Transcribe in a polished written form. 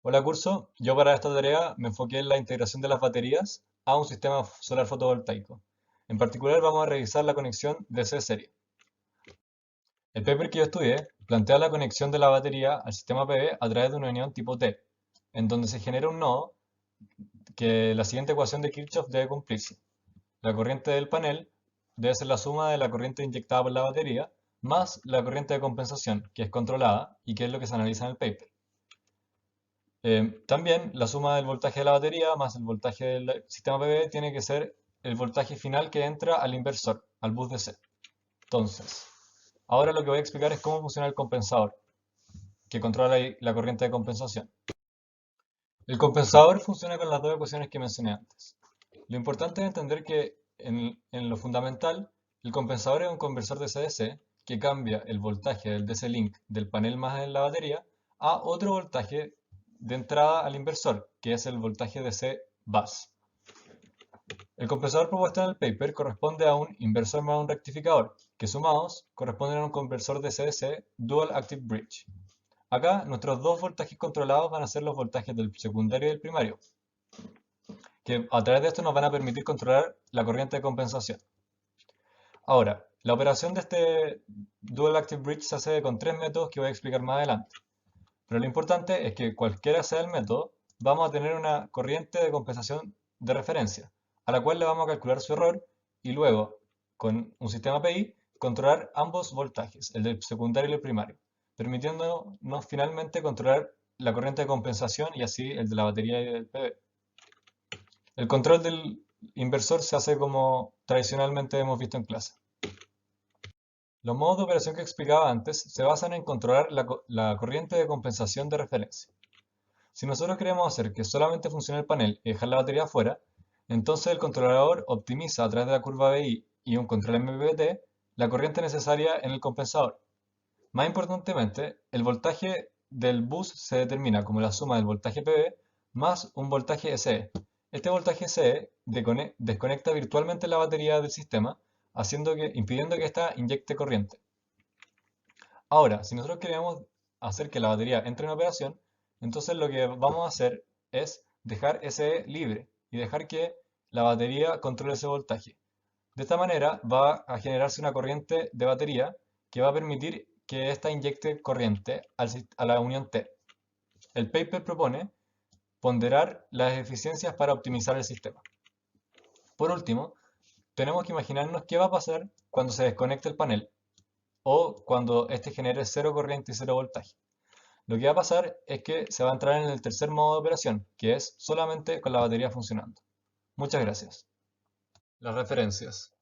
Hola curso, yo para esta tarea me enfoqué en la integración de las baterías a un sistema solar fotovoltaico. En particular vamos a revisar la conexión DC-serie. El paper que yo estudié plantea la conexión de la batería al sistema PV a través de una unión tipo T, en donde se genera un nodo que la siguiente ecuación de Kirchhoff debe cumplirse. La corriente del panel debe ser la suma de la corriente inyectada por la batería más la corriente de compensación, que es controlada y que es lo que se analiza en el paper. También la suma del voltaje de la batería más el voltaje del sistema PV tiene que ser el voltaje final que entra al inversor, al bus DC. Entonces, ahora lo que voy a explicar es cómo funciona el compensador, que controla la corriente de compensación. El compensador funciona con las dos ecuaciones que mencioné antes. Lo importante es entender que en lo fundamental, el compensador es un conversor de DC-DC que cambia el voltaje del DC-link del panel más en la batería a otro voltaje de entrada al inversor, que es el voltaje DC bus. El compensador propuesto en el paper corresponde a un inversor más un rectificador, que sumados corresponden a un conversor DC-DC Dual Active Bridge. Acá nuestros dos voltajes controlados van a ser los voltajes del secundario y del primario, que a través de esto nos van a permitir controlar la corriente de compensación. Ahora, la operación de este Dual Active Bridge se hace con tres métodos que voy a explicar más adelante. Pero lo importante es que cualquiera sea el método, vamos a tener una corriente de compensación de referencia, a la cual le vamos a calcular su error y luego, con un sistema PI, controlar ambos voltajes, el del secundario y el primario, permitiéndonos finalmente controlar la corriente de compensación y así el de la batería y del PV. El control del inversor se hace como tradicionalmente hemos visto en clase. Los modos de operación que explicaba antes se basan en controlar la corriente de compensación de referencia. Si nosotros queremos hacer que solamente funcione el panel y dejar la batería afuera, entonces el controlador optimiza a través de la curva BI y un control MPPT la corriente necesaria en el compensador. Más importantemente, el voltaje del bus se determina como la suma del voltaje PV más un voltaje SE. Este voltaje SE desconecta virtualmente la batería del sistema, impidiendo que ésta inyecte corriente. Ahora, si nosotros queremos hacer que la batería entre en operación, entonces lo que vamos a hacer es dejar SE libre y dejar que la batería controle ese voltaje. De esta manera va a generarse una corriente de batería que va a permitir que ésta inyecte corriente a la unión T. El paper propone ponderar las eficiencias para optimizar el sistema. Por último, tenemos que imaginarnos qué va a pasar cuando se desconecte el panel o cuando éste genere cero corriente y cero voltaje. Lo que va a pasar es que se va a entrar en el tercer modo de operación, que es solamente con la batería funcionando. Muchas gracias. Las referencias.